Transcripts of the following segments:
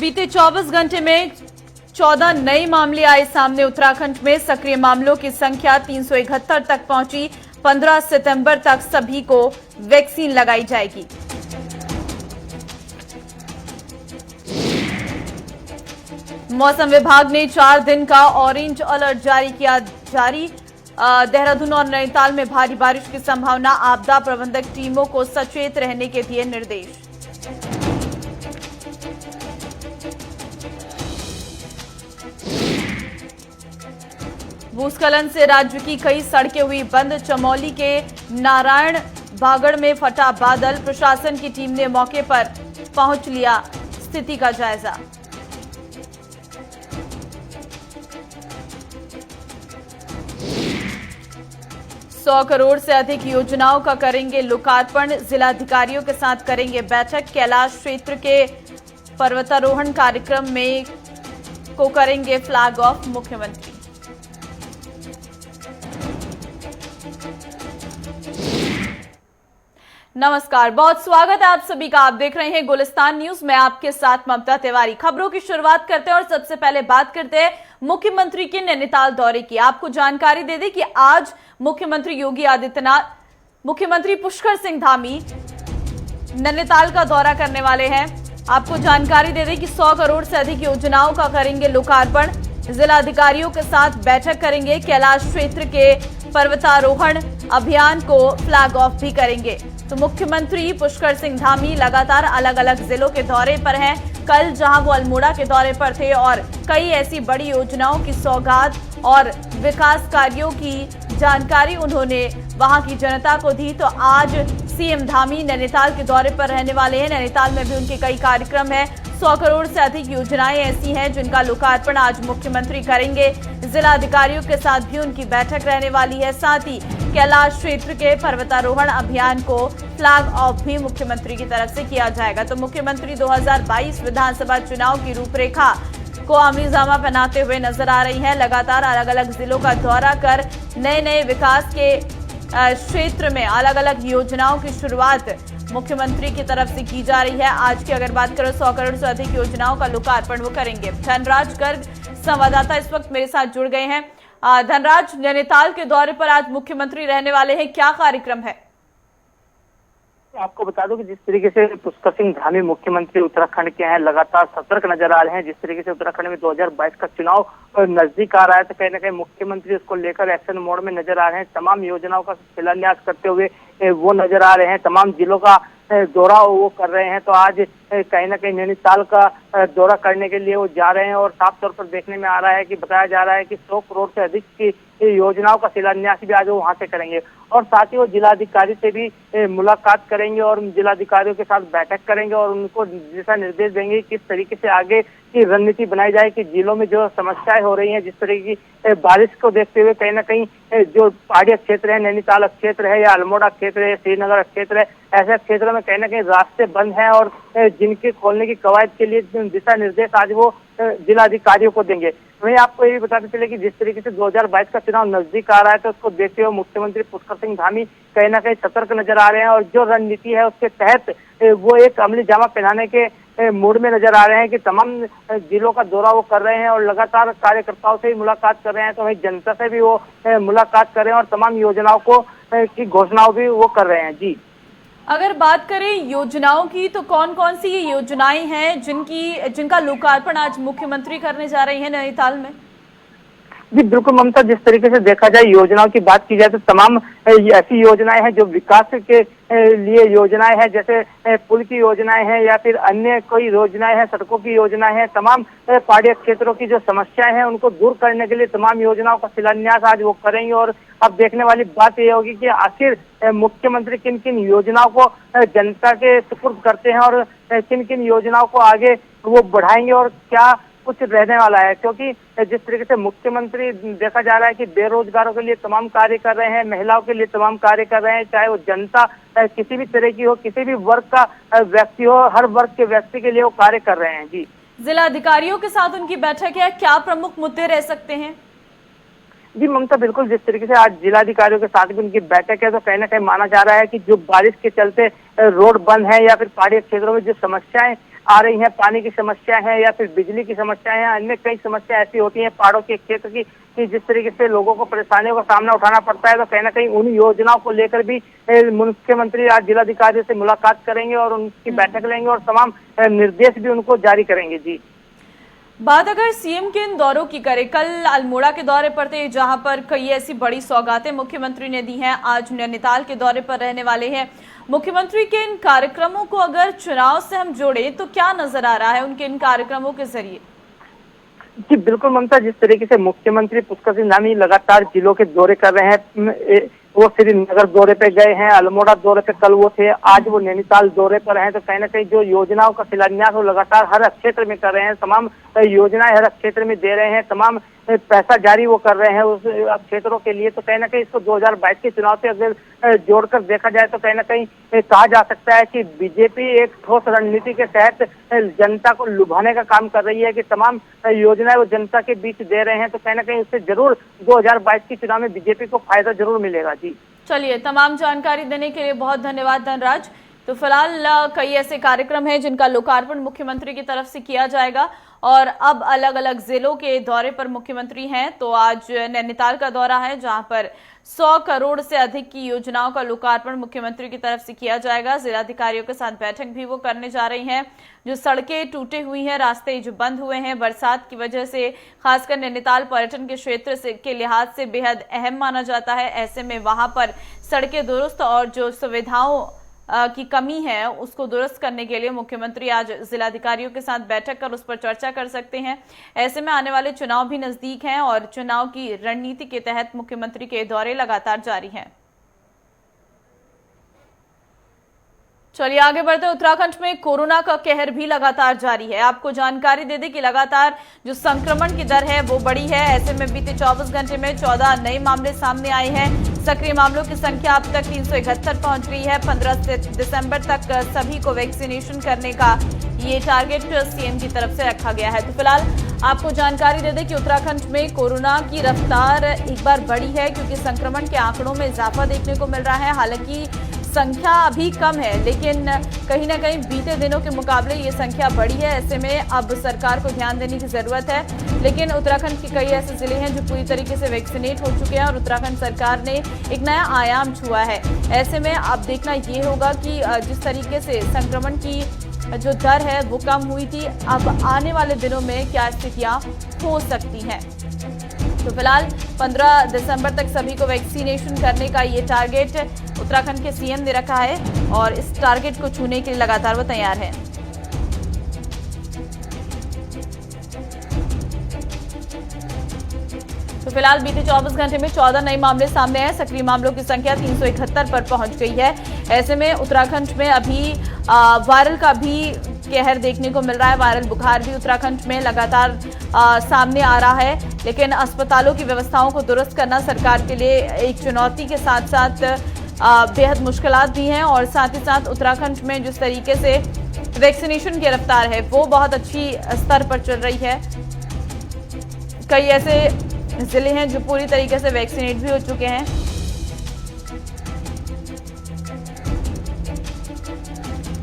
बीते 24 घंटे में 14 नए मामले आए सामने। उत्तराखंड में सक्रिय मामलों की संख्या 371 तक पहुंची। 15 सितंबर तक सभी को वैक्सीन लगाई जाएगी। मौसम विभाग ने 4 दिन का ऑरेंज अलर्ट जारी किया। देहरादून और नैनीताल में भारी बारिश की संभावना। आपदा प्रबंधक टीमों को सचेत रहने के दिए निर्देश। भूस्खलन से राज्य की कई सड़कें हुई बंद। चमोली के नारायण बागड़ में फटा बादल। प्रशासन की टीम ने मौके पर पहुंच लिया स्थिति का जायजा। $100 करोड़ से अधिक योजनाओं का करेंगे लोकार्पण। जिलाधिकारियों के साथ करेंगे बैठक। कैलाश क्षेत्र के पर्वतारोहण कार्यक्रम में को करेंगे फ्लैग ऑफ मुख्यमंत्री। नमस्कार, बहुत स्वागत है आप सभी का। आप देख रहे हैं गुलिस्तान न्यूज। मैं आपके साथ ममता तिवारी। खबरों की शुरुआत करते हैं और सबसे पहले बात करते हैं मुख्यमंत्री के नैनीताल दौरे की। आपको जानकारी दे दें कि आज मुख्यमंत्री योगी आदित्यनाथ, मुख्यमंत्री पुष्कर सिंह धामी नैनीताल का दौरा करने वाले हैं। आपको जानकारी दे दें कि 100 करोड़ से अधिक योजनाओं का करेंगे लोकार्पण। जिलाधिकारियों के साथ बैठक करेंगे। कैलाश क्षेत्र के पर्वतारोहण अभियान को फ्लैग ऑफ भी करेंगे। तो मुख्यमंत्री पुष्कर सिंह धामी लगातार अलग अलग जिलों के दौरे पर हैं। कल जहां वो अल्मोड़ा के दौरे पर थे और कई ऐसी बड़ी योजनाओं की सौगात और विकास कार्यों की जानकारी उन्होंने वहां की जनता को दी, तो आज सीएम धामी नैनीताल के दौरे पर रहने वाले हैं। नैनीताल में भी उनके कई कार्यक्रम हैं। 100 करोड़ से अधिक योजनाएं ऐसी हैं जिनका लोकार्पण आज मुख्यमंत्री करेंगे। जिलाधिकारियों के साथ भी उनकी बैठक रहने वाली है। साथ ही कैलाश क्षेत्र के पर्वतारोहण अभियान को फ्लैग ऑफ भी मुख्यमंत्री की तरफ से किया जाएगा। तो मुख्यमंत्री 2022 विधानसभा चुनाव की रूपरेखा को अमलीजामा पहनाते हुए नजर आ रही हैं। लगातार अलग अलग जिलों का दौरा कर नए नए विकास के क्षेत्र में अलग अलग योजनाओं की शुरुआत मुख्यमंत्री की तरफ से की जा रही है। आज की अगर बात करें 100 करोड़ से अधिक योजनाओं का लोकार्पण वो करेंगे। धनराज गर्ग संवाददाता इस वक्त मेरे साथ जुड़ गए हैं। धनराज, नैनीताल के दौरे पर आज मुख्यमंत्री रहने वाले हैं, क्या कार्यक्रम है? आपको बता दूं कि जिस तरीके से पुष्कर सिंह धामी मुख्यमंत्री उत्तराखंड के हैं, लगातार सतर्क नजर आ रहे हैं। जिस तरीके से उत्तराखंड में 2022 का चुनाव नजदीक आ रहा है, तो कहीं ना कहीं मुख्यमंत्री उसको लेकर एक्शन मोड में नजर आ रहे हैं। तमाम योजनाओं का शिलान्यास करते हुए वो नजर आ रहे हैं। तमाम जिलों का दौरा वो कर रहे हैं। तो आज कहीं ना कहीं नैनीताल का दौरा करने के लिए वो जा रहे हैं और साफ तौर पर देखने में आ रहा है कि बताया जा रहा है कि 100 करोड़ से अधिक की योजनाओं का शिलान्यास भी आज वो वहां से करेंगे। और साथ ही वो जिलाधिकारी से भी मुलाकात करेंगे और जिलाधिकारियों के साथ बैठक करेंगे और उनको दिशा निर्देश देंगे किस तरीके से आगे की रणनीति बनाई जाए कि जिलों में जो समस्याएं हो रही हैं, जिस तरीके की बारिश को देखते हुए कहीं ना कहीं जो पहाड़ी क्षेत्र है, नैनीताल क्षेत्र है या अल्मोड़ा क्षेत्र है, श्रीनगर क्षेत्र है, ऐसे क्षेत्रों में कहीं ना कहीं रास्ते बंद हैं और जिनके खोलने की कवायद के लिए दिशा निर्देश आज वो जिलाधिकारियों को देंगे। वहीं आपको ये भी बताते चले कि जिस तरीके से 2022 का चुनाव नजदीक आ रहा है, तो उसको देखते हुए मुख्यमंत्री पुष्कर सिंह धामी कहीं ना कहीं सतर्क नजर आ रहे हैं और जो रणनीति है उसके तहत वो एक अमली जामा पहनाने के मूड में नजर आ रहे हैं कि तमाम जिलों का दौरा वो कर रहे हैं और लगातार कार्यकर्ताओं से भी मुलाकात कर रहे हैं। तो वहीं जनता से भी वो मुलाकात कर रहे हैं और तमाम योजनाओं को की घोषणाओं भी वो कर रहे हैं। जी, अगर बात करें योजनाओं की, तो कौन कौन सी ये योजनाएं हैं जिनका लोकार्पण आज मुख्यमंत्री करने जा रही हैं नैनीताल में? जी बिल्कुल ममता, जिस तरीके से देखा जाए योजनाओं की बात की जाए तो तमाम ऐसी योजनाएं हैं जो विकास के लिए योजनाएं हैं, जैसे पुल की योजनाएं हैं या फिर अन्य कोई योजनाएं हैं, सड़कों की योजनाएं हैं। तमाम पहाड़ी क्षेत्रों की जो समस्याएं हैं उनको दूर करने के लिए तमाम योजनाओं का शिलान्यास आज वो करेंगे। और अब देखने वाली बात ये होगी कि आखिर मुख्यमंत्री किन किन योजनाओं को जनता के सुपुर्द करते हैं और किन किन योजनाओं को आगे वो बढ़ाएंगे और क्या कुछ रहने वाला है। क्योंकि जिस तरीके से मुख्यमंत्री देखा जा रहा है कि बेरोजगारों के लिए तमाम कार्य कर रहे हैं, महिलाओं के लिए तमाम कार्य कर रहे हैं, चाहे वो जनता किसी भी तरह की हो, किसी भी वर्ग का व्यक्ति हो, हर वर्ग के व्यक्ति के लिए वो कार्य कर रहे हैं। जी, जिलाधिकारियों के साथ उनकी बैठक है, क्या प्रमुख मुद्दे रह सकते हैं? जी ममता, बिल्कुल जिस तरीके से आज जिलाधिकारियों के साथ भी उनकी बैठक है, तो कहीं ना कहीं माना जा रहा है कि जो बारिश के चलते रोड बंद है या फिर पहाड़ी क्षेत्रों में जो समस्याएं आ रही हैं, पानी की समस्या है या फिर बिजली की समस्या है, अन्य कई समस्या ऐसी होती हैं पहाड़ों के क्षेत्र की कि जिस तरीके से लोगों को परेशानियों का सामना उठाना पड़ता है। तो कहीं ना कहीं उन योजनाओं को लेकर भी मुख्यमंत्री आज जिलाधिकारी से मुलाकात करेंगे और उनकी बैठक लेंगे और तमाम निर्देश भी उनको जारी करेंगे। जी, बात अगर सीएम के इन दौरों की करें, कल अल्मोड़ा के दौरे पर थे जहां पर कई ऐसी बड़ी सौगातें मुख्यमंत्री ने दी हैं, आज नैनीताल के दौरे पर रहने वाले हैं। मुख्यमंत्री के इन कार्यक्रमों को अगर चुनाव से हम जोड़े तो क्या नजर आ रहा है उनके इन कार्यक्रमों के जरिए? जी बिल्कुल ममता, जिस तरीके से मुख्यमंत्री पुष्कर सिंह धामी लगातार जिलों के दौरे कर रहे हैं, वो श्रीनगर दौरे पे गए हैं, अल्मोड़ा दौरे पे कल वो थे, आज वो नैनीताल दौरे पर हैं। तो कहीं ना कहीं जो योजनाओं का शिलान्यास वो लगातार हर क्षेत्र में कर रहे हैं, तमाम योजनाएं हर क्षेत्र में दे रहे हैं, तमाम पैसा जारी वो कर रहे हैं उस क्षेत्रों के लिए। तो कहीं ना कहीं इसको 2022 के चुनाव से अगर जोड़कर देखा जाए तो कहीं ना कहीं कहा जा सकता है कि बीजेपी एक ठोस रणनीति के तहत जनता को लुभाने का काम कर रही है कि तमाम योजनाएं वो जनता के बीच दे रहे हैं। तो कहीं ना कहीं उससे जरूर 2022 के चुनाव में बीजेपी को फायदा जरूर मिलेगा। जी चलिए, तमाम जानकारी देने के लिए बहुत धन्यवाद धनराज। तो फिलहाल कई ऐसे कार्यक्रम हैं जिनका लोकार्पण मुख्यमंत्री की तरफ से किया जाएगा और अब अलग अलग जिलों के दौरे पर मुख्यमंत्री हैं। तो आज नैनीताल का दौरा है जहां पर 100 करोड़ से अधिक की योजनाओं का लोकार्पण मुख्यमंत्री की तरफ से किया जाएगा। जिलाधिकारियों के साथ बैठक भी वो करने जा रही हैं। जो सड़कें टूटे हुई हैं, रास्ते जो बंद हुए हैं बरसात की वजह से, खासकर नैनीताल पर्यटन के क्षेत्र से के लिहाज से बेहद अहम माना जाता है। ऐसे में वहां पर सड़कें दुरुस्त और जो सुविधाओं की कमी है उसको दुरुस्त करने के लिए मुख्यमंत्री आज जिलाधिकारियों के साथ बैठक कर उस पर चर्चा कर सकते हैं। ऐसे में आने वाले चुनाव भी नजदीक हैं और चुनाव की रणनीति के तहत मुख्यमंत्री के दौरे लगातार जारी हैं। चलिए आगे बढ़ते। उत्तराखंड में कोरोना का कहर भी लगातार जारी है। आपको जानकारी दे दें कि लगातार जो संक्रमण की दर है वो बढ़ी है। ऐसे में बीते 24 घंटे में 14 नए मामले सामने आए हैं। सक्रिय मामलों की संख्या अब तक 371 पहुंच गई है। 15 दिसंबर तक सभी को वैक्सीनेशन करने का ये टारगेट सीएम की तरफ से रखा गया है। तो फिलहाल आपको जानकारी दे दें कि उत्तराखंड में कोरोना की रफ्तार एक बार बढ़ी है क्योंकि संक्रमण के आंकड़ों में इजाफा देखने को मिल रहा है। हालांकि संख्या अभी कम है लेकिन कहीं ना कहीं बीते दिनों के मुकाबले ये संख्या बढ़ी है। ऐसे में अब सरकार को ध्यान देने की जरूरत है। लेकिन उत्तराखंड के कई ऐसे जिले हैं जो पूरी तरीके से वैक्सीनेट हो चुके हैं और उत्तराखंड सरकार ने एक नया आयाम छुआ है। ऐसे में अब देखना ये होगा कि जिस तरीके से संक्रमण की जो दर है वो कम हुई थी, अब आने वाले दिनों में क्या स्थितियां हो सकती हैं। तो फिलहाल 15 दिसंबर तक सभी को वैक्सीनेशन करने का ये टारगेट उत्तराखंड के सीएम ने रखा है और इस टारगेट को छूने के लिए लगातार वो तैयार है। तो फिलहाल बीते 24 घंटे में 14 नए मामले सामने आए। सक्रिय मामलों की संख्या 371 पर पहुंच गई है। ऐसे में उत्तराखंड में अभी वायरल का भी कहर देखने को मिल रहा है। वायरल बुखार भी उत्तराखंड में लगातार सामने आ रहा है। लेकिन अस्पतालों की व्यवस्थाओं को दुरुस्त करना सरकार के लिए एक चुनौती के साथ साथ बेहद मुश्किलात भी हैं और साथ ही साथ उत्तराखंड में जिस तरीके से वैक्सीनेशन की रफ्तार है वो बहुत अच्छी स्तर पर चल रही है। कई ऐसे जिले हैं जो पूरी तरीके से वैक्सीनेट भी हो चुके हैं।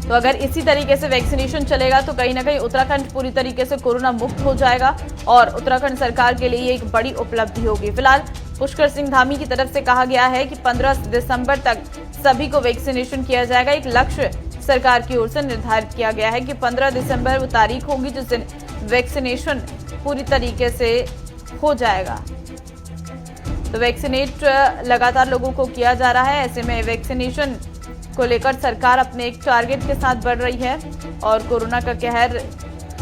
तो अगर इसी तरीके से वैक्सीनेशन चलेगा तो कहीं ना कहीं उत्तराखंड पूरी तरीके से कोरोना मुक्त हो जाएगा और उत्तराखंड सरकार के लिए एक बड़ी उपलब्धि होगी। फिलहाल पुष्कर सिंह धामी की तरफ से कहा गया है कि 15 दिसंबर तक सभी को वैक्सीनेशन किया जाएगा। एक लक्ष्य सरकार की ओर से निर्धारित किया गया है कि 15 दिसंबर वो तारीख होगी जिस दिन वैक्सीनेशन पूरी तरीके से हो जाएगा। तो वैक्सीनेट लगातार लोगों को किया जा रहा है। ऐसे में वैक्सीनेशन को लेकर सरकार अपने एक टारगेट के साथ बढ़ रही है और कोरोना का कहर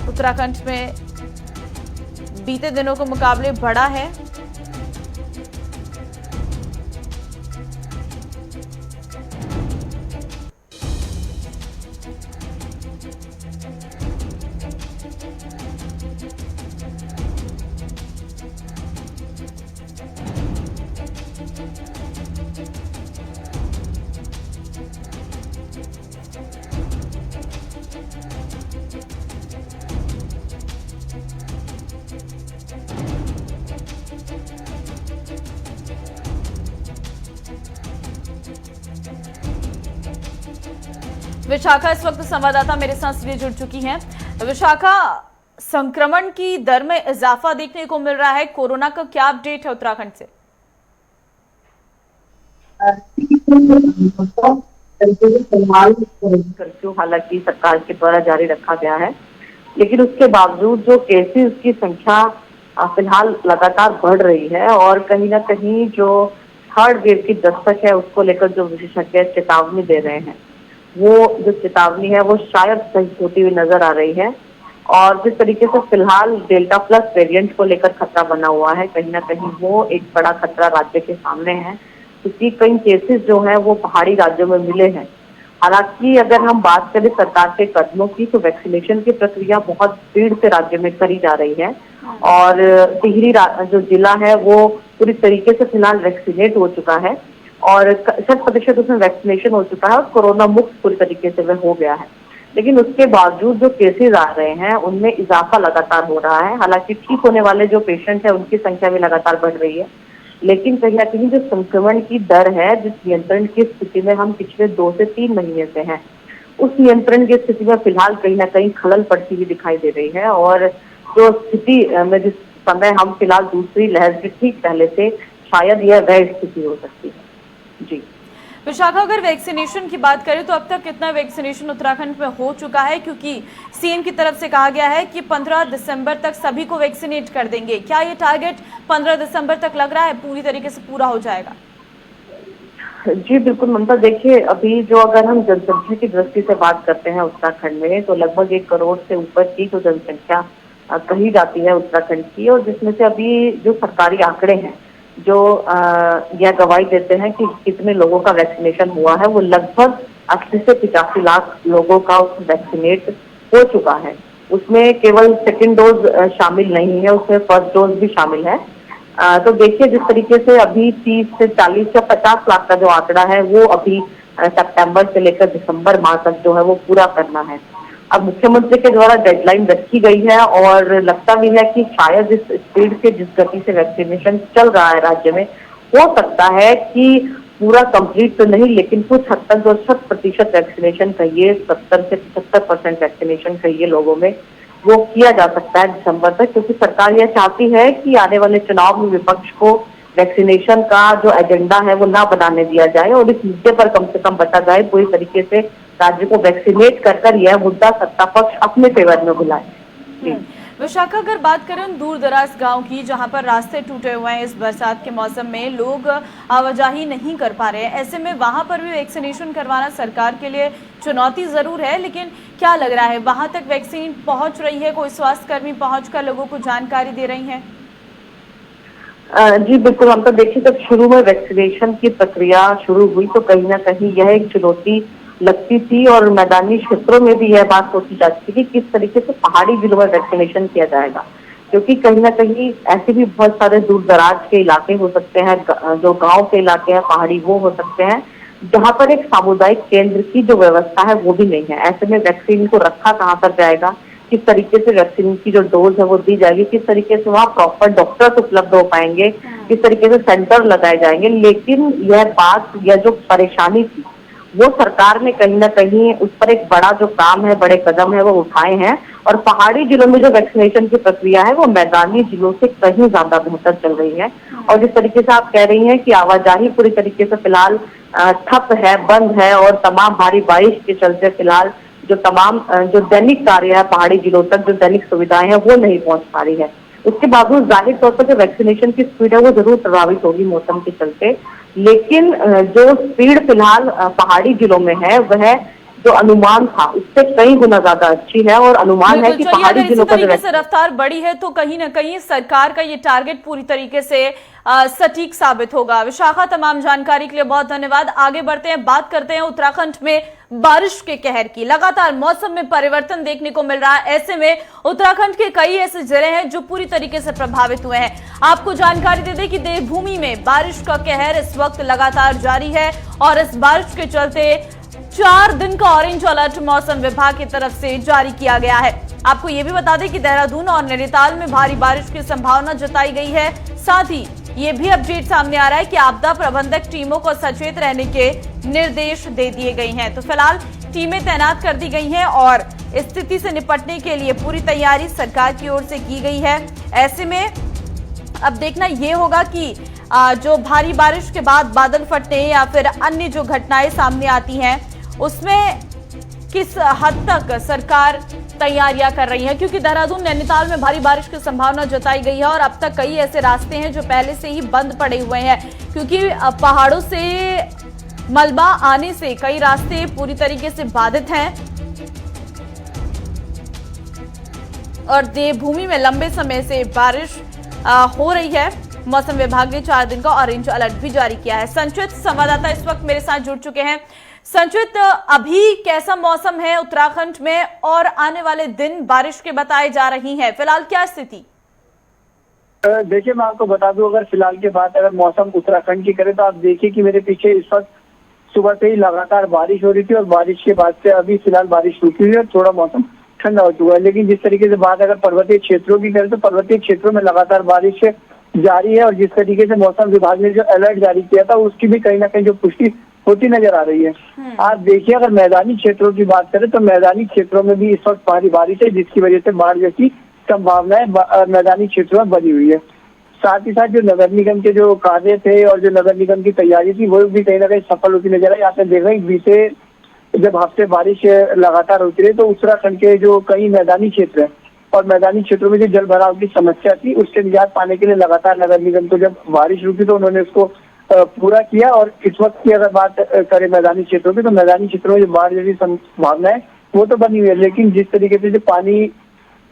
उत्तराखंड में बीते दिनों के मुकाबले बढ़ा है। विशाखा इस वक्त संवाददाता मेरे साथ सीधे जुड़ चुकी हैं। विशाखा, संक्रमण की दर में इजाफा देखने को मिल रहा है, कोरोना का क्या अपडेट है उत्तराखंड से? फिलहाल कर्फ्यू हालांकि सरकार के द्वारा जारी रखा गया है, लेकिन उसके बावजूद जो केसेस की संख्या फिलहाल लगातार बढ़ रही है और कहीं ना कहीं जो थर्ड वेव की दस्तक है उसको लेकर जो विशेषज्ञ चेतावनी दे रहे हैं, वो जो चेतावनी है वो शायद सही होती हुई नजर आ रही है। और जिस तरीके से फिलहाल डेल्टा प्लस वेरिएंट को लेकर खतरा बना हुआ है, कहीं ना कहीं वो एक बड़ा खतरा राज्य के सामने है, क्योंकि कई केसेस जो हैं वो पहाड़ी राज्यों में मिले हैं। हालांकि अगर हम बात करें सरकार के कदमों की, तो वैक्सीनेशन की प्रक्रिया बहुत स्पीड से राज्य में करी जा रही है और टिहरी जो जिला है वो पूरी तरीके से फिलहाल वैक्सीनेट हो चुका है और 100% उसमें वैक्सीनेशन हो चुका है और कोरोना मुक्त पूरी तरीके से वह हो गया है। लेकिन उसके बावजूद जो केसेस आ रहे हैं उनमें इजाफा लगातार हो रहा है। हालांकि ठीक होने वाले जो पेशेंट है उनकी संख्या भी लगातार बढ़ रही है, लेकिन कहीं ना कहीं जो संक्रमण की दर है, जिस नियंत्रण की स्थिति में हम पिछले 2 से 3 महीने से हैं, उस नियंत्रण की स्थिति में फिलहाल कहीं ना कहीं खलल पड़ती हुई दिखाई दे रही है। और जो स्थिति में जिस समय हम फिलहाल दूसरी लहर के ठीक पहले से शायद यह वह स्थिति हो सकती है। जी विशाखा, अगर वैक्सीनेशन की बात करें तो अब तक कितना वैक्सीनेशन उत्तराखंड में हो चुका है? क्योंकि सीएम की तरफ से कहा गया है कि 15 दिसंबर तक सभी को वैक्सीनेट कर देंगे। क्या ये टारगेट 15 दिसंबर तक लग रहा है पूरी तरीके से पूरा हो जाएगा? जी बिल्कुल ममता, देखिए अभी जो अगर हम जनसंख्या की दृष्टि से बात करते हैं उत्तराखंड में, तो लगभग 1 करोड़ से ऊपर की जो जनसंख्या कही जाती है उत्तराखंड की, और जिसमें से अभी जो सरकारी आंकड़े हैं जो यह गवाही देते हैं कि कितने लोगों का वैक्सीनेशन हुआ है, वो लगभग 80 से 85 लाख लोगों का वैक्सीनेट हो चुका है। उसमें केवल सेकेंड डोज शामिल नहीं है, उसमें फर्स्ट डोज भी शामिल है। तो देखिए जिस तरीके से अभी 30 से 40 या 50 लाख का जो आंकड़ा है वो अभी सितंबर से लेकर दिसंबर माह तक जो है वो पूरा करना है। अब मुख्यमंत्री के द्वारा डेडलाइन रखी गई है और लगता भी है कि शायद इस स्पीड से, जिस गति से वैक्सीनेशन चल रहा है राज्य में, हो सकता है कि पूरा कंप्लीट तो नहीं, लेकिन कुछ हद तक जो 100% वैक्सीनेशन कहिए, 70 से 75% वैक्सीनेशन कहिए लोगों में, वो किया जा सकता है दिसंबर तक। क्योंकि सरकार यह चाहती है कि आने वाले चुनाव में विपक्ष को वैक्सीनेशन का जो एजेंडा है वो ना बनाने दिया जाए और इस मुद्दे पर कम से कम बचा जाए, पूरी तरीके से राज्य को वैक्सीनेट कर यह मुद्दा सत्ता पक्ष अपने फेवर में बुलाए। विशाखा, अगर बात करें उन दूर दराज गाँव की जहां पर रास्ते टूटे हुए हैं, इस बरसात के मौसम में लोग आवाजाही नहीं कर पा रहे हैं, ऐसे में वहां पर भी वैक्सीनेशन करवाना सरकार के लिए चुनौती जरूर है, लेकिन क्या लग रहा है वहां तक वैक्सीन पहुंच रही है? कोई स्वास्थ्यकर्मी पहुंचकर लोगों को जानकारी दे रही है? जी बिल्कुल, हम तो देखिए जब शुरू में वैक्सीनेशन की प्रक्रिया शुरू हुई तो कहीं ना कहीं यह एक चुनौती लगती थी और मैदानी क्षेत्रों में भी यह बात सोची जाती थी कि किस तरीके से पहाड़ी जिलों में वैक्सीनेशन किया जाएगा, क्योंकि कहीं ना कहीं ऐसे भी बहुत सारे दूर दराज के इलाके हो सकते हैं, जो गांव के इलाके हैं पहाड़ी, वो हो सकते हैं जहां पर एक सामुदायिक केंद्र की जो व्यवस्था है वो भी नहीं है। ऐसे में वैक्सीन को रखा कहाँ पर जाएगा, किस तरीके से वैक्सीन की जो डोज है वो दी जाएगी, किस तरीके से वहाँ प्रॉपर डॉक्टर्स उपलब्ध हो पाएंगे, किस तरीके से सेंटर लगाए जाएंगे। लेकिन यह बात, यह जो परेशानी थी, वो सरकार ने कहीं ना कहीं उस पर एक बड़ा जो काम है, बड़े कदम है वो उठाए हैं और पहाड़ी जिलों में जो वैक्सीनेशन की प्रक्रिया है वो मैदानी जिलों से कहीं ज्यादा बेहतर चल रही है। और जिस तरीके से आप कह रही हैं कि आवाजाही पूरी तरीके से फिलहाल ठप है, बंद है और तमाम भारी बारिश के चलते फिलहाल जो तमाम जो दैनिक कार्य है पहाड़ी जिलों तक, जो दैनिक सुविधाएं हैं वो नहीं पहुंच पा रही है। उसके बावजूद जाहिर तौर पर जो वैक्सीनेशन की स्पीड है वो जरूर प्रभावित होगी मौसम के चलते, लेकिन जो स्पीड फिलहाल पहाड़ी जिलों में है वह जो अनुमान था उससे कई गुना ज्यादा अच्छी है और अनुमान है कि पहाड़ी जिलों का जो रफ्तार बढ़ी है तो कहीं ना कहीं सरकार का ये टारगेट पूरी तरीके से सटीक साबित होगा। विशाखा, तमाम जानकारी के लिए बहुत धन्यवाद। आगे बढ़ते हैं, बात करते हैं उत्तराखंड में बारिश के कहर की। लगातार मौसम में परिवर्तन देखने को मिल रहा है, ऐसे में उत्तराखंड के कई ऐसे जिले हैं जो पूरी तरीके से प्रभावित हुए हैं। आपको जानकारी दे दें कि देवभूमि में बारिश का कहर इस वक्त लगातार जारी है और इस बारिश के चलते 4 दिन का ऑरेंज अलर्ट मौसम विभाग की तरफ से जारी किया गया है। आपको ये भी बता दें कि देहरादून और नैनीताल में भारी बारिश की संभावना जताई गई है। साथ ही ये भी अपडेट सामने आ रहा है कि आपदा प्रबंधक टीमों को सचेत रहने के निर्देश दे दिए गए हैं। तो फिलहाल टीमें तैनात कर दी गई हैं और स्थिति से निपटने के लिए पूरी तैयारी सरकार की ओर से की गई है। ऐसे में अब देखना ये होगा कि जो भारी बारिश के बाद बादल फटने या फिर अन्य जो घटनाएं सामने आती हैं उसमें किस हद तक सरकार तैयारियां कर रही है, क्योंकि देहरादून नैनीताल में भारी बारिश की संभावना जताई गई है और अब तक कई ऐसे रास्ते हैं जो पहले से ही बंद पड़े हुए हैं, क्योंकि पहाड़ों से मलबा आने से कई रास्ते पूरी तरीके से बाधित हैं और देवभूमि में लंबे समय से बारिश हो रही है। मौसम विभाग ने 4 दिन का ऑरेंज अलर्ट भी जारी किया है। संचित संवाददाता इस वक्त मेरे साथ जुड़ चुके हैं। संचित, अभी कैसा मौसम है उत्तराखंड में और आने वाले दिन बारिश के बताए जा रही हैं, फिलहाल क्या स्थिति? देखिए, मैं आपको बता दूं, अगर फिलहाल के बाद अगर मौसम उत्तराखंड की करें तो आप देखिए कि मेरे पीछे इस वक्त सुबह से ही लगातार बारिश हो रही थी और बारिश के बाद से अभी फिलहाल बारिश रुकी हुई है और थोड़ा मौसम ठंडा हो चुका है। लेकिन जिस तरीके से बात अगर पर्वतीय क्षेत्रों की करें तो पर्वतीय क्षेत्रों में लगातार बारिश जारी है और जिस तरीके से मौसम विभाग ने जो अलर्ट जारी किया था उसकी भी कहीं ना कहीं जो पुष्टि होती नजर आ रही है। आप देखिए, अगर मैदानी क्षेत्रों की बात करें तो मैदानी क्षेत्रों में भी इस वक्त भारी बारिश है, जिसकी वजह से बाढ़ जैसी संभावनाएं मैदानी क्षेत्रों में बनी हुई है। साथ ही साथ जो नगर निगम के जो कार्य थे और जो नगर निगम की तैयारी थी वो भी कहीं ना कहीं सफल होती नजर आई। आपने देखा बीते जब हफ्ते बारिश लगातार होती रही तो उत्तराखंड के जो कई मैदानी क्षेत्र है और मैदानी क्षेत्रों में जो जल भराव की समस्या थी उससे निजात पाने के लिए लगातार नगर निगम को जब बारिश रुकी तो उन्होंने उसको पूरा किया। और इस वक्त की अगर बात करें मैदानी क्षेत्रों की तो मैदानी क्षेत्रों में जो बाढ़ जैसी संभावना है वो तो बनी हुई है, लेकिन जिस तरीके से जो पानी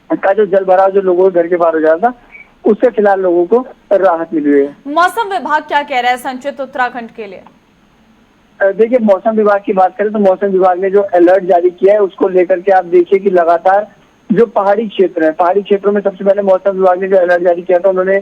का जो जल भराव जो लोगों के घर के बाहर हो जाता उससे फिलहाल लोगों को राहत मिली हुई है। मौसम विभाग क्या कह रहा है संचित उत्तराखंड के लिए? देखिए, मौसम विभाग की बात करें तो मौसम विभाग ने जो अलर्ट जारी किया है उसको लेकर के आप देखिए कि लगातार जो पहाड़ी क्षेत्र है, पहाड़ी क्षेत्रों में सबसे पहले मौसम विभाग ने जो अलर्ट जारी किया था उन्होंने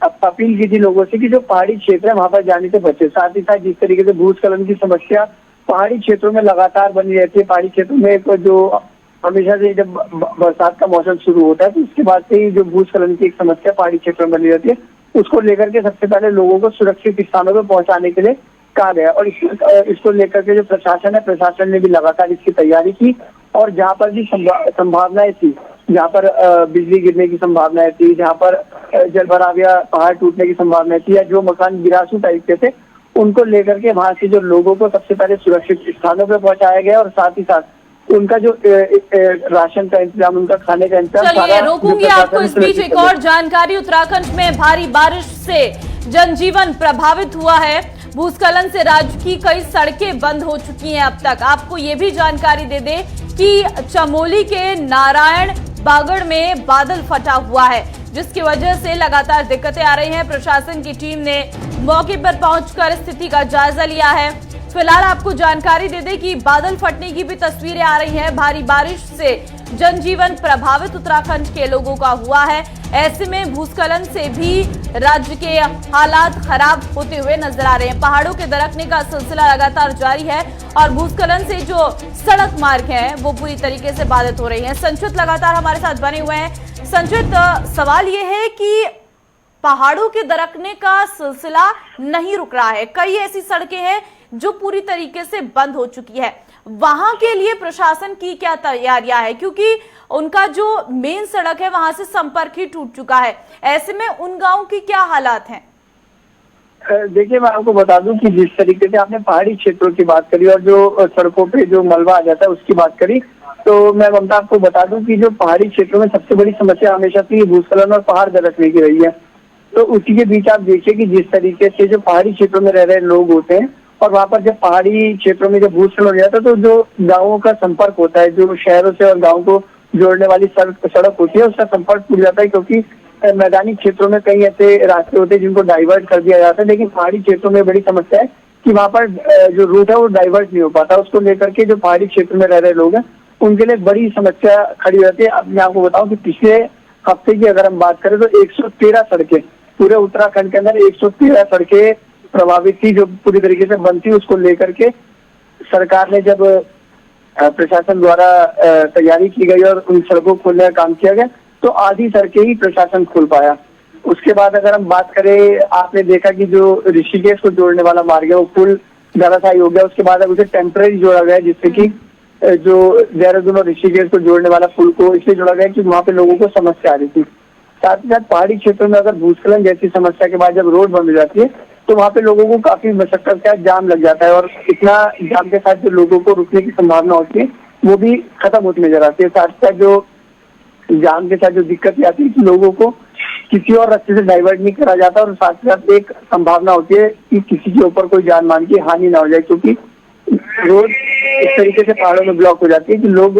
अपील की थी लोगों से कि जो पहाड़ी क्षेत्र है वहां पर जाने से बचे। साथ ही साथ जिस तरीके से भूस्खलन की समस्या पहाड़ी क्षेत्रों में लगातार बनी रहती है, पहाड़ी क्षेत्रों में जो हमेशा से जब बरसात का मौसम शुरू होता है तो उसके बाद से ही जो भूस्खलन की एक समस्या पहाड़ी क्षेत्रों में बनी रहती है उसको लेकर के सबसे पहले लोगों को सुरक्षित स्थानों पर पहुंचाने के लिए कहा गया। और इसको लेकर के जो प्रशासन है, प्रशासन ने भी लगातार इसकी तैयारी की और जहाँ पर भी संभावनाएं थी, जहाँ पर बिजली गिरने की संभावनाएं थी, जहाँ पर जल भराव या पहाड़ टूटने की संभावनाएं थी या जो मकान गिरासू टाइप के थे उनको लेकर के वहां से जो लोगों को सबसे पहले सुरक्षित स्थानों पर पहुंचाया गया और साथ ही साथ उनका जो राशन का इंतजाम, उनका खाने का इंतजाम। चलिए, रोकूंगी आपको इस बीच एक और जानकारी। उत्तराखंड में भारी बारिश से जनजीवन प्रभावित हुआ है। भूस्खलन से राज्य की कई सड़कें बंद हो चुकी हैं अब तक। आपको ये भी जानकारी दे दें कि चमोली के नारायण बागड़ में बादल फटा हुआ है, जिसकी वजह से लगातार दिक्कतें आ रही हैं। प्रशासन की टीम ने मौके पर पहुंचकर स्थिति का जायजा लिया है। फिलहाल आपको जानकारी दे दें कि बादल फटने की भी तस्वीरें आ रही हैं। भारी बारिश से जनजीवन प्रभावित उत्तराखंड के लोगों का हुआ है। ऐसे में भूस्खलन से भी राज्य के हालात खराब होते हुए नजर आ रहे हैं। पहाड़ों के दरकने का सिलसिला लगातार जारी है और भूस्खलन से जो सड़क मार्ग हैं वो पूरी तरीके से बाधित हो रही हैं। संचित लगातार हमारे साथ बने हुए हैं। संचित, सवाल ये है कि पहाड़ों के दरकने का सिलसिला नहीं रुक रहा है, कई ऐसी सड़कें हैं जो पूरी तरीके से बंद हो चुकी है। वहां के लिए प्रशासन की क्या तैयारियां है, क्योंकि उनका जो मेन सड़क है वहां से संपर्क ही टूट चुका है। ऐसे में उन गांवों की क्या हालात हैं? देखिए, मैं आपको बता दूं कि जिस तरीके से आपने पहाड़ी क्षेत्रों की बात करी और जो सड़कों पे जो मलबा आ जाता है उसकी बात करी, तो मैं ममता आपको बता दूं कि जो पहाड़ी क्षेत्रों में सबसे बड़ी समस्या हमेशा से भूस्खलन और पहाड़ दरकने की रही है। तो उसी के बीच आप देखिए कि जिस तरीके से जो पहाड़ी क्षेत्रों में रह रहे लोग होते हैं और वहाँ पर जब पहाड़ी क्षेत्रों में जब भूस्खलन हो जाता है तो जो गाँवों का संपर्क होता है, जो शहरों से और गाँव को जोड़ने वाली सड़क होती है उसका संपर्क टूट जाता है, क्योंकि मैदानी क्षेत्रों में कई ऐसे रास्ते होते हैं जिनको डाइवर्ट कर दिया जाता है। लेकिन पहाड़ी क्षेत्रों में बड़ी समस्या है कि वहाँ पर जो रूट है वो डाइवर्ट नहीं हो पाता। उसको लेकर के जो पहाड़ी क्षेत्र में रह रहे लोग हैं उनके लिए बड़ी समस्या खड़ी रहती है। अब मैं आपको बताऊं कि पिछले हफ्ते की अगर हम बात करें तो 113 सड़कें पूरे उत्तराखंड के अंदर 113 सड़कें प्रभावित थी, जो पूरी तरीके से बंद थी। उसको लेकर के सरकार ने जब प्रशासन द्वारा तैयारी की गई और उन सड़कों को खोलने का काम किया गया तो आधी सड़कें ही प्रशासन खोल पाया। उसके बाद अगर हम बात करें, आपने देखा कि जो ऋषिकेश को जोड़ने वाला मार्ग है वो पुल धराशायी हो गया। उसके बाद अब उसे टेम्परेरी जोड़ा गया, जिससे कि जो देहरादून और ऋषिकेश को जोड़ने वाला पुल को इसलिए जोड़ा गया कि वहाँ पे लोगों को समस्या आ रही थी। साथ ही साथ पहाड़ी क्षेत्रों में अगर भूस्खलन जैसी समस्या के बाद जब रोड बंद हो जाती है तो वहाँ पे लोगों को काफी मशक्कत का जाम लग जाता है, और इतना जाम के साथ जो लोगों को रुकने की संभावना होती है वो भी खत्म होती नजर आती है। साथ ही साथ जो जाम के साथ जो दिक्कत आती है कि लोगों को किसी और रास्ते से डाइवर्ट नहीं करा जाता, और साथ ही साथ एक संभावना होती है कि किसी के ऊपर कोई जान मान की हानि ना हो जाए, क्योंकि रोड इस तरीके से पहाड़ों में ब्लॉक हो जाती है कि लोग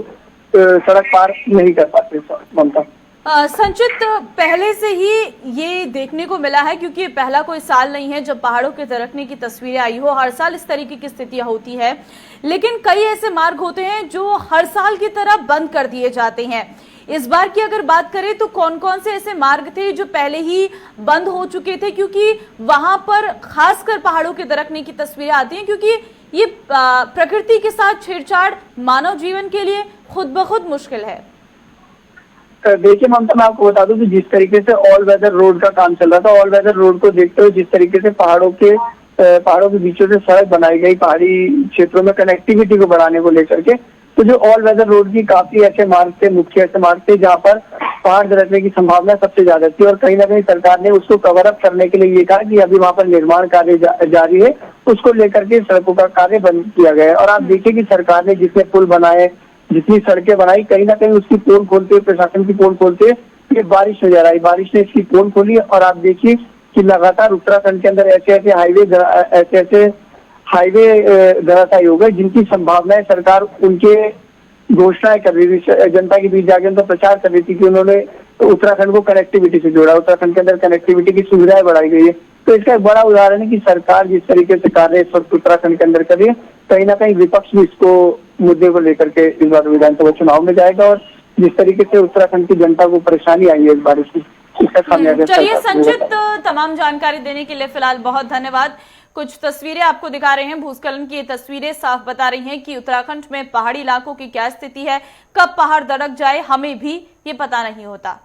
सड़क पार नहीं कर पाते। ममता, संचित, पहले से ही ये देखने को मिला है, क्योंकि ये पहला कोई साल नहीं है जब पहाड़ों के दरकने की तस्वीरें आई हो। हर साल इस तरीके की स्थितियां होती है, लेकिन कई ऐसे मार्ग होते हैं जो हर साल की तरह बंद कर दिए जाते हैं। इस बार की अगर बात करें तो कौन कौन से ऐसे मार्ग थे जो पहले ही बंद हो चुके थे, क्योंकि वहां पर खासकर पहाड़ों के दरकने की तस्वीरें आती हैं, क्योंकि ये प्रकृति के साथ छेड़छाड़ मानव जीवन के लिए खुद ब खुद मुश्किल है। देखिए ममता, मैं आपको बता दूं कि जिस तरीके से ऑल वेदर रोड का काम चल रहा था, ऑल वेदर रोड को देखते हुए जिस तरीके से पहाड़ों के बीचों से सड़क बनाई गई पहाड़ी क्षेत्रों में कनेक्टिविटी को बढ़ाने को लेकर के, तो जो ऑल वेदर रोड की काफी ऐसे मार्ग थे, मुख्य ऐसे मार्ग थे जहाँ पर पहाड़ दरकने की संभावना सबसे ज्यादा थी, और कहीं ना कहीं सरकार ने उसको कवर अप करने के लिए ये कहा कि अभी वहाँ पर निर्माण कार्य जारी है, उसको लेकर के सड़कों का कार्य बंद किया गया है। और आप देखिए कि सरकार ने जितने पुल बनाए, जितनी सड़कें बनाई, कहीं ना कहीं उसकी पोल खोलते हुए, प्रशासन की पोल खोलते हुए ये बारिश नजर आई। बारिश ने इसकी पोल खोली, और आप देखिए कि लगातार उत्तराखंड के अंदर ऐसे ऐसे हाईवे धराशायी हो गए जिनकी संभावनाएं सरकार उनके घोषणाएं कर रही थी, जनता के बीच जाकर उनका प्रचार कर रही थी कि उन्होंने उत्तराखंड को कनेक्टिविटी से जोड़ा, उत्तराखंड के अंदर कनेक्टिविटी की सुविधाएं बढ़ाई गई है। तो इसका एक बड़ा उदाहरण है कि सरकार जिस तरीके से कार्य इस वक्त उत्तराखंड के अंदर कर रही है, कहीं ना कहीं विपक्ष भी इसको मुद्दे को लेकर के इस बार विधानसभा चुनाव में जाएगा, और जिस तरीके से उत्तराखंड की जनता को परेशानी आई है इस बारिश की, इसका खामियाजा। चलिए संचित, तमाम जानकारी देने के लिए फिलहाल बहुत धन्यवाद। कुछ तस्वीरें आपको दिखा रहे हैं, भूस्खलन की ये तस्वीरें साफ बता रही हैं कि उत्तराखंड में पहाड़ी इलाकों की क्या स्थिति है, कब पहाड़ दरक जाए हमें भी ये पता नहीं होता।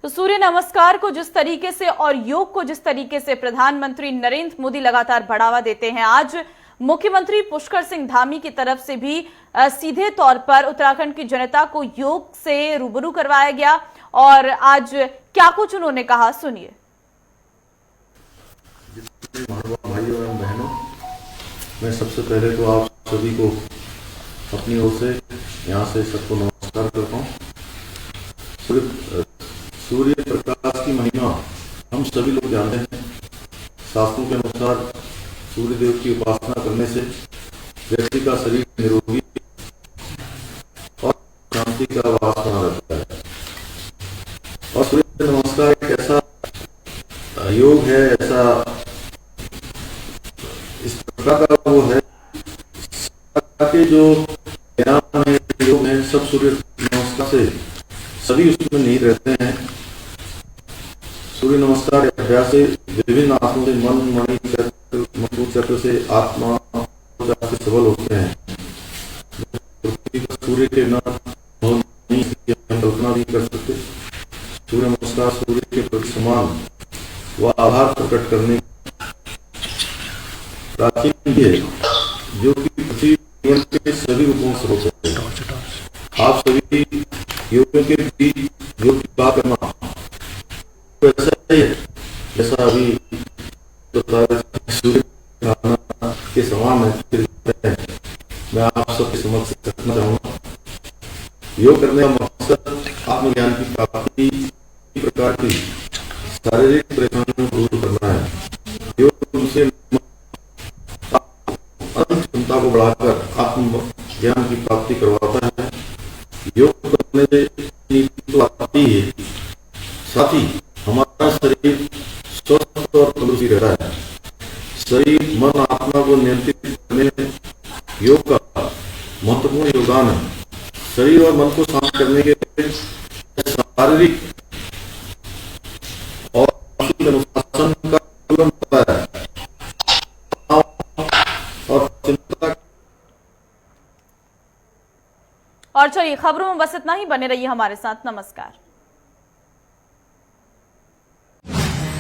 तो सूर्य नमस्कार को जिस तरीके से और योग को जिस तरीके से प्रधानमंत्री नरेंद्र मोदी लगातार बढ़ावा देते हैं, आज मुख्यमंत्री पुष्कर सिंह धामी की तरफ से भी सीधे तौर पर उत्तराखंड की जनता को योग से रूबरू करवाया गया। और आज क्या कुछ उन्होंने कहा, सुनिए। भाइयों एवं बहनों, मैं सबसे पहले तो आप सभी को अपनी ओर से यहाँ से सबको नमस्कार करता हूँ। सूर्य प्रकाश की महिमा हम सभी लोग जानते हैं। शास्त्रों के अनुसार सूर्य देव की उपासना करने से व्यक्ति का शरीर निरोगी और शांति का वास बना रहता है। और सूर्य नमस्कार एक ऐसा योग है, ऐसा इस प्रकार का वो है कि जो व्यायाम है, योग है, सब सूर्य नमस्कार से सभी उसमें नहीं रहते हैं। सूर्य नमस्कार अभ्यास से विभिन्न आसनों से मन, मणि चक्र से आत्मा से सबल होते हैं। सूर्य के न होने की हम कल्पना नहीं कर सकते। सूर्य नमस्कार सूर्य के प्रति समान व आभार प्रकट करने प्राचीन है, जो कि पृथ्वी जीवन के सभी रूपों से होते हैं। आप सभी योगियों के बीच योग की बात करना तो ऐसा ही है जैसा अभी सूर्य के समान है। मैं आप सबके समक्ष रखना चाहूंगा, योग करने का मकसद आत्मज्ञान की प्राप्ति, प्रकार की शारीरिक परेशानियों को दूर करना है। योग उनसे क्षमता को बढ़ाकर आत्मज्ञान की प्राप्ति करवाता है। योग करने से तो आती है, साथ ही हमारा शरीर स्वस्थ और तंदुरुस्ती रहता है। शरीर, मन, आत्मा को नियंत्रित करने में योग का महत्वपूर्ण योगदान है। शरीर और मन को शांत करने के लिए शारीरिक और अनुशासन का पालन होता है। और चलिए खबरों में बस इतना ही, बने रहिए हमारे साथ। नमस्कार।